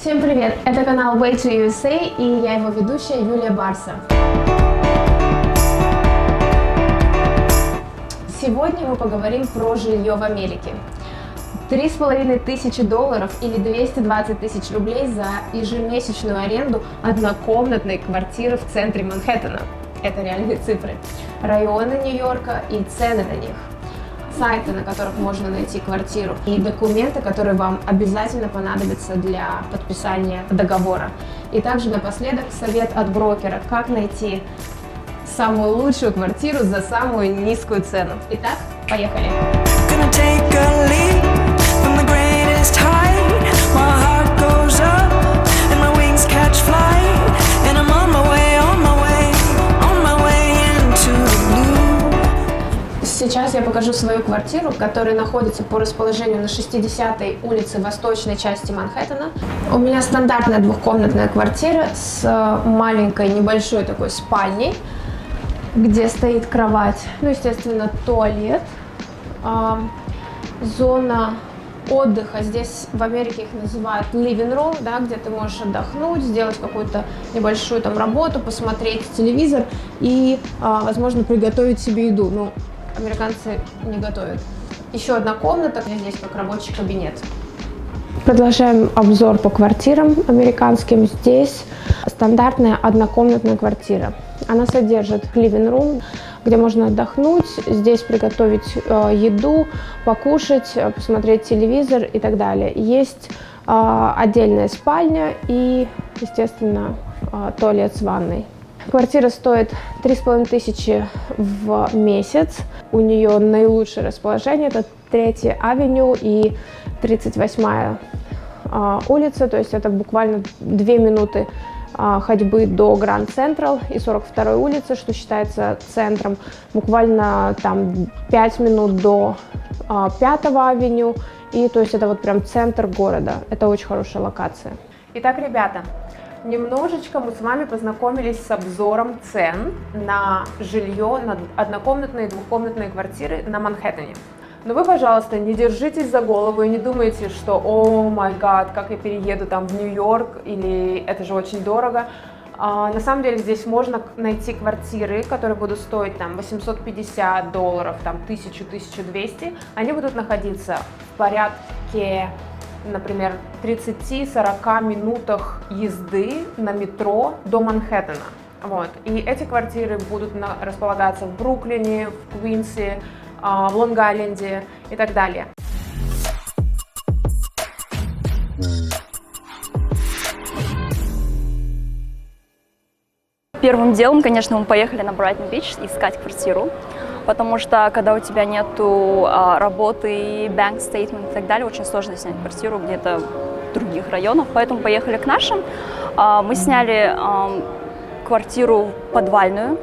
Всем привет! Это канал Way to USA и я его ведущая Юлия Барса. Сегодня мы поговорим про жилье в Америке. $3500 или 220 тысяч рублей за ежемесячную аренду однокомнатной квартиры в центре Манхэттена. Это реальные цифры. Районы Нью-Йорка и цены на них. Сайты, на которых можно найти квартиру, и документы, которые вам обязательно понадобятся для подписания договора. И также напоследок совет от брокера, как найти самую лучшую квартиру за самую низкую цену. Итак, поехали! Сейчас я покажу свою квартиру, которая находится по расположению на 60-й улице восточной части Манхэттена. У меня стандартная двухкомнатная квартира с маленькой небольшой такой спальней, где стоит кровать, ну, естественно, туалет, зона отдыха. Здесь в Америке их называют living room, да, где ты можешь отдохнуть, сделать какую-то небольшую там работу, посмотреть телевизор и, возможно, приготовить себе еду. Ну, американцы не готовят. Еще одна комната, здесь как рабочий кабинет. Продолжаем обзор по квартирам американским. Здесь стандартная однокомнатная квартира. Она содержит living room, где можно отдохнуть, здесь приготовить еду, покушать, посмотреть телевизор и так далее. Есть отдельная спальня и, естественно, туалет с ванной. Квартира стоит 3500 в месяц. У нее наилучшее расположение, это 3-я авеню и 38-я улица, то есть это буквально 2 минуты ходьбы до Гранд Централ и 42-й улицы, что считается центром, буквально там 5 минут до 5-го авеню, и то есть это вот прям центр города, это очень хорошая локация. Итак, ребята, немножечко мы с вами познакомились с обзором цен на жилье, на однокомнатные и двухкомнатные квартиры на Манхэттене. Но вы, пожалуйста, не держитесь за голову и не думайте, что «О май гад, как я перееду там в Нью-Йорк» или «это же очень дорого». На самом деле здесь можно найти квартиры, которые будут стоить там $850, там 1000-1200. Они будут находиться в порядке, например, 30-40 минутах езды на метро до Манхэттена. Вот. И эти квартиры будут располагаться в Бруклине, в Квинсе, в Лонг-Айленде и так далее. Первым делом, конечно, мы поехали на Брайтон-Бич искать квартиру, потому что когда у тебя нету работы, bank statement и так далее, очень сложно снять квартиру где-то в других районах, поэтому поехали к нашим. Мы сняли квартиру подвальную,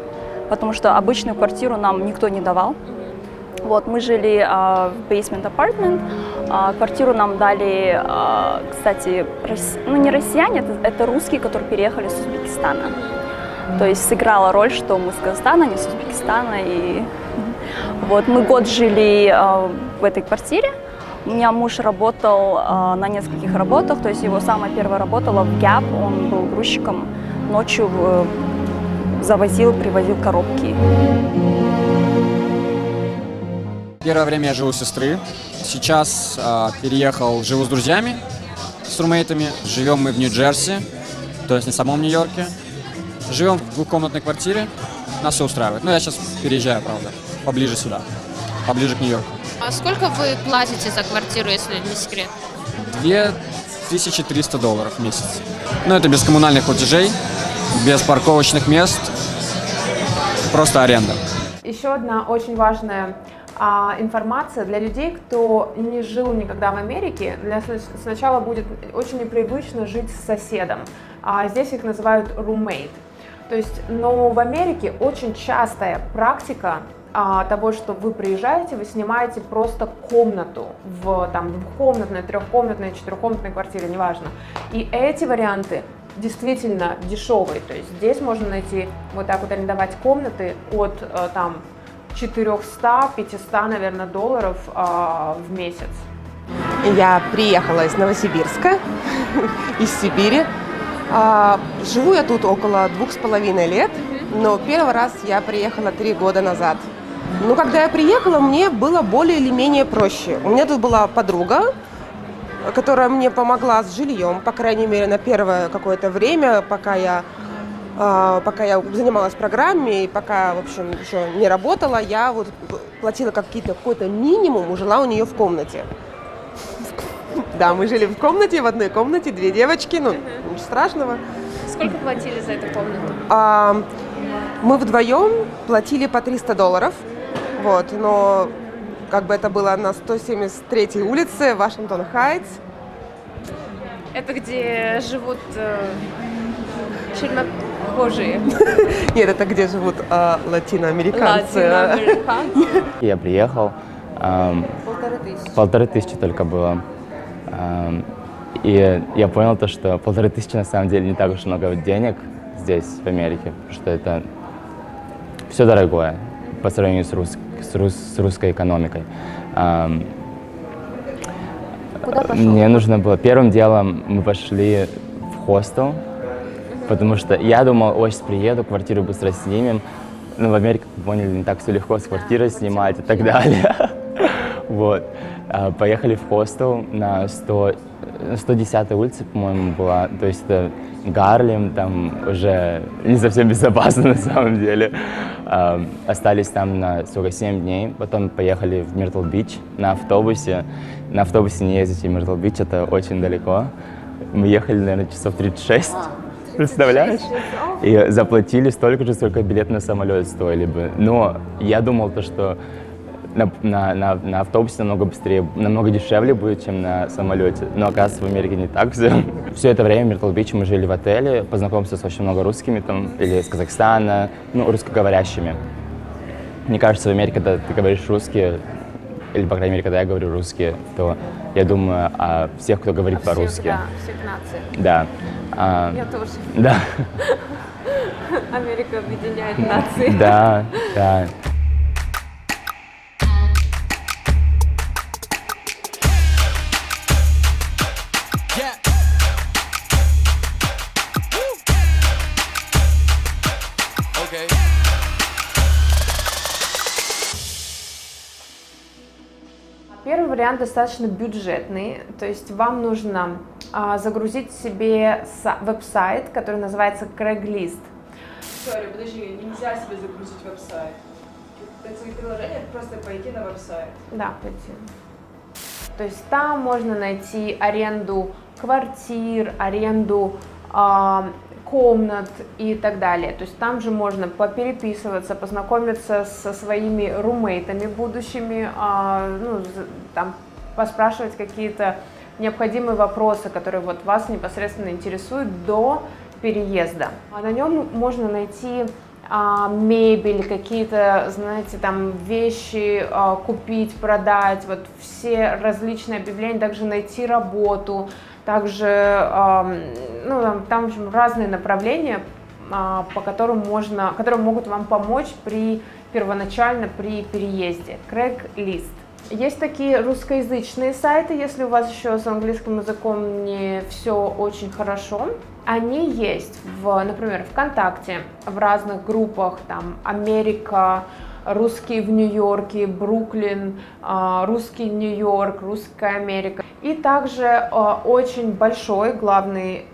потому что обычную квартиру нам никто не давал. Вот, мы жили в basement apartment, квартиру нам дали, кстати, ну не россияне, это русские, которые переехали с Узбекистана. То есть сыграла роль, что мы с Казахстана, не с Узбекистана. И вот мы год жили в этой квартире. У меня муж работал на нескольких работах, то есть его самая первая работа в Gap, он был грузчиком, ночью завозил, привозил коробки. Первое время я жил у сестры, сейчас переехал, живу с друзьями, с румейтами. Живем мы в Нью-Джерси, то есть не в самом Нью-Йорке. Живем в двухкомнатной квартире, нас все устраивает. Но я сейчас переезжаю, правда, поближе сюда, поближе к Нью-Йорку. А сколько вы платите за квартиру, если не секрет? $2300 в месяц. Но это без коммунальных платежей, без парковочных мест, просто аренда. Еще одна очень важная информация для людей, кто не жил никогда в Америке. Сначала будет очень непривычно жить с соседом. Здесь их называют roommate. То есть, но в Америке очень частая практика того, что вы приезжаете, вы снимаете просто комнату в там, двухкомнатной, трехкомнатной, четырехкомнатной квартире, неважно. И эти варианты действительно дешевые. То есть здесь можно найти вот так вот арендовать комнаты от там 400-500, наверное, долларов в месяц. Я приехала из Новосибирска. из Сибири. Живу я тут около 2,5 лет, но первый раз я приехала 3 года назад. Ну, когда я приехала, мне было более или менее проще. У меня тут была подруга, которая мне помогла с жильем, по крайней мере, на первое какое-то время, пока я занималась программой и пока, в общем, еще не работала, я вот платила какой-то минимум, жила у нее в комнате. Да, мы жили в комнате, в одной комнате, 2 девочки, ну, ничего страшного. Сколько платили за эту комнату? Мы вдвоем платили по $300, вот, но как бы это было на 173-й улице, Вашингтон-Хайтс. Это где живут чернокожие. Нет, это где живут латиноамериканцы. Я приехал, 1500 только было. И я понял то, что 1500 на самом деле не так уж много денег здесь, в Америке, потому что это все дорогое по сравнению с русской экономикой. Куда пошел? Мне нужно было... Первым делом мы пошли в хостел, потому что я думал, ой, сейчас приеду, квартиру быстро снимем. Но в Америке, как вы поняли, не так все легко с квартирой снимать и так далее. Вот. Поехали в хостел на 110-й улице, по-моему, была. То есть это Гарлем, там уже не совсем безопасно на самом деле. Остались там на 7 дней, потом поехали в Миртл-Бич на автобусе. На автобусе не ездите в Миртл-Бич, это очень далеко. Мы ехали, наверное, часов 36, представляешь? И заплатили столько же, сколько билет на самолет стоили бы. Но я думал, то, что на автобусе намного быстрее, намного дешевле будет, чем на самолете. Но, оказывается, в Америке не так все. Все это время в Миртл-Биче мы жили в отеле, познакомился с очень много русскими там, или из Казахстана, ну, русскоговорящими. Мне кажется, в Америке, когда ты говоришь русский, или, по крайней мере, когда я говорю русский, то я думаю о всех, кто говорит по-русски. Да, всех наций. Да. Я тоже. Да. Америка объединяет нации. Да, да. Первый вариант достаточно бюджетный, то есть вам нужно загрузить себе веб-сайт, который называется Craigslist. Sorry, подожди, нельзя себе загрузить веб-сайт. Это приложение, просто пойти на веб-сайт. Да, пойти. То есть там можно найти аренду квартир, аренду комнат и так далее. То есть там же можно попереписываться, познакомиться со своими румейтами будущими, ну, там, поспрашивать какие-то необходимые вопросы, которые вот вас непосредственно интересуют до переезда. На нем можно найти мебель, какие-то, знаете, там вещи купить, продать, вот все различные объявления, также найти работу, также, ну, там же разные направления, по которые могут вам помочь первоначально при переезде. Craigslist. Есть такие русскоязычные сайты, если у вас еще с английским языком не все очень хорошо. Они есть, например, ВКонтакте, в разных группах, там, Америка, русские в Нью-Йорке, Бруклин, русский Нью-Йорк, русская Америка. И также очень большой главный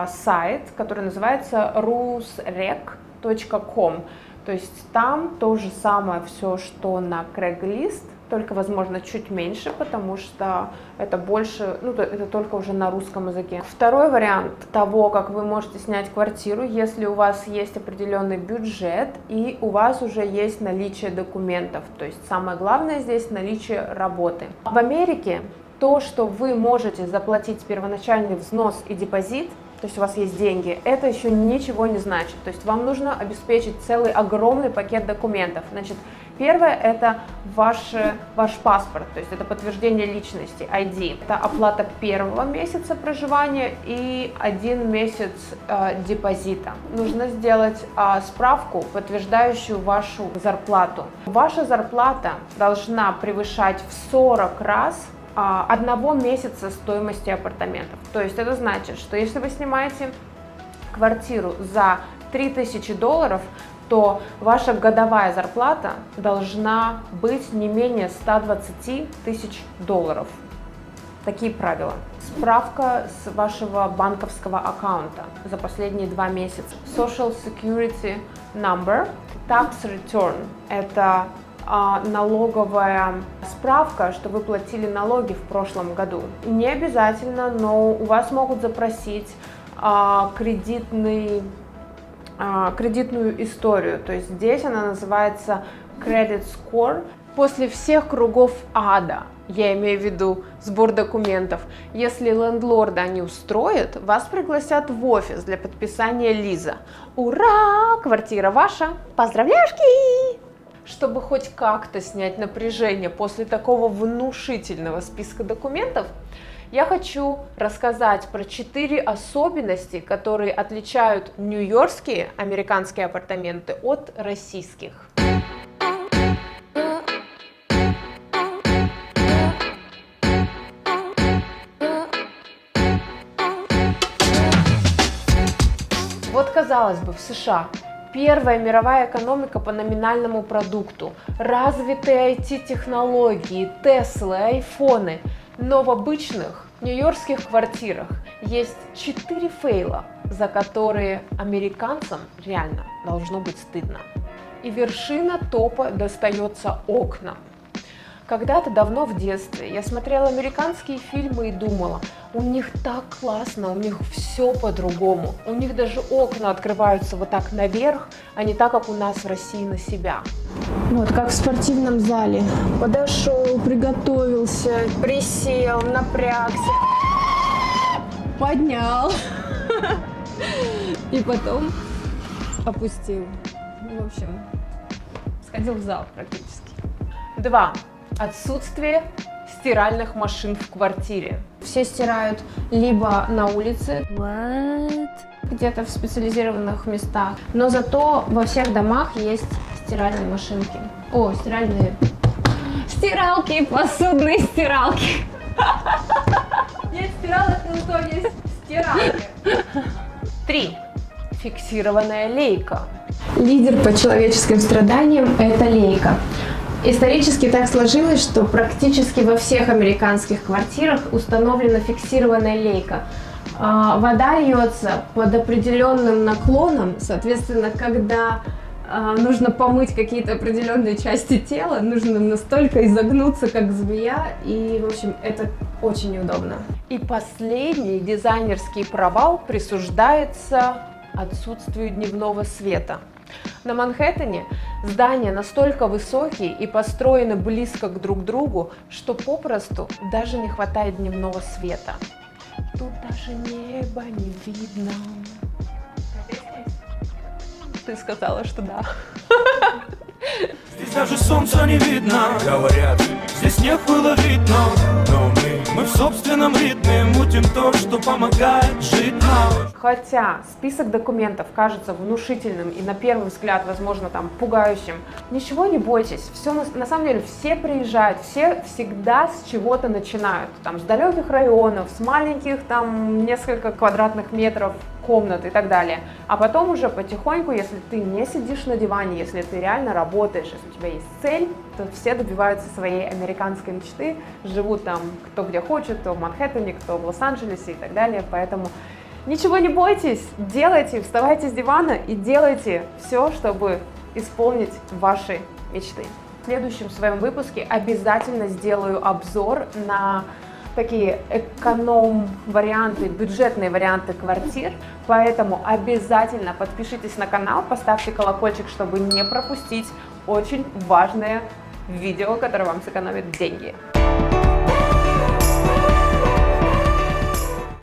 сайт, который называется rusrec.com. То есть там то же самое все, что на Craigslist, только, возможно, чуть меньше, потому что это больше, ну, это только уже на русском языке. Второй вариант того, как вы можете снять квартиру, если у вас есть определенный бюджет и у вас уже есть наличие документов. То есть самое главное здесь наличие работы. В Америке то, что вы можете заплатить первоначальный взнос и депозит, то есть у вас есть деньги, это еще ничего не значит. То есть вам нужно обеспечить целый огромный пакет документов. Значит, первое – это ваш паспорт, то есть это подтверждение личности, ID. Это оплата первого месяца проживания и 1 месяц депозита. Нужно сделать справку, подтверждающую вашу зарплату. Ваша зарплата должна превышать в 40 раз 1 месяца стоимости апартаментов. То есть это значит, что если вы снимаете квартиру за $3000, то ваша годовая зарплата должна быть не менее $120 000. Такие правила. Справка с вашего банковского аккаунта за последние 2 месяца. Social Security Number, Tax Return – это налоговая справка, что вы платили налоги в прошлом году. Не обязательно, но у вас могут запросить кредитную историю. То есть здесь она называется Credit Score. После всех кругов ада, я имею в виду сбор документов, если лендлорда не устроит, вас пригласят в офис для подписания лиза. Ура! Квартира ваша! Поздравляшки! Чтобы хоть как-то снять напряжение после такого внушительного списка документов, я хочу рассказать про 4 особенности, которые отличают нью-йоркские американские апартаменты от российских. Вот, казалось бы, в США первая мировая экономика по номинальному продукту, развитые IT-технологии, Теслы, айфоны, но в обычных нью-йоркских квартирах есть 4 фейла, за которые американцам реально должно быть стыдно. И вершина топа достается окнам. Когда-то давно в детстве я смотрела американские фильмы и думала, у них так классно, у них все по-другому. У них даже окна открываются вот так наверх, а не так, как у нас в России на себя. Вот как в спортивном зале. Подошел, приготовился, присел, напрягся, поднял и потом опустил. В общем, сходил в зал практически. 2. Отсутствие стиральных машин в квартире. Все стирают либо на улице, где-то в специализированных местах, но зато во всех домах есть стиральные машинки. О, стиральные стиралки, посудные стиралки. Нет стиралок, но зато есть стиралки. 3. Фиксированная лейка. Лидер по человеческим страданиям – это лейка. Исторически так сложилось, что практически во всех американских квартирах установлена фиксированная лейка. Вода льется под определенным наклоном, соответственно, когда нужно помыть какие-то определенные части тела, нужно настолько изогнуться, как змея, и, в общем, это очень неудобно. И последний дизайнерский провал присуждается отсутствию дневного света. На Манхэттене здания настолько высокие и построены близко друг к другу, что попросту даже не хватает дневного света. Тут даже неба не видно. Ты сказала, что да. Здесь даже солнца не видно, говорят, здесь снег было видно, но мы в собственном ритме мутим то, что помогает жить нам. Хотя список документов кажется внушительным и на первый взгляд, возможно, там пугающим, ничего не бойтесь, все на самом деле все приезжают, все всегда с чего-то начинают, там с далеких районов, с маленьких там несколько квадратных метров комнат и так далее, а потом уже потихоньку, если ты не сидишь на диване, если ты реально работаешь, если у тебя есть цель, то все добиваются своей американской мечты, живут там кто где хочет, кто в Манхэттене, кто в Лос-Анджелесе и так далее, поэтому ничего не бойтесь, делайте, вставайте с дивана и делайте все, чтобы исполнить ваши мечты. В следующем своем выпуске обязательно сделаю обзор на такие эконом-варианты, бюджетные варианты квартир, поэтому обязательно подпишитесь на канал, поставьте колокольчик, чтобы не пропустить очень важное видео, которое вам сэкономит деньги.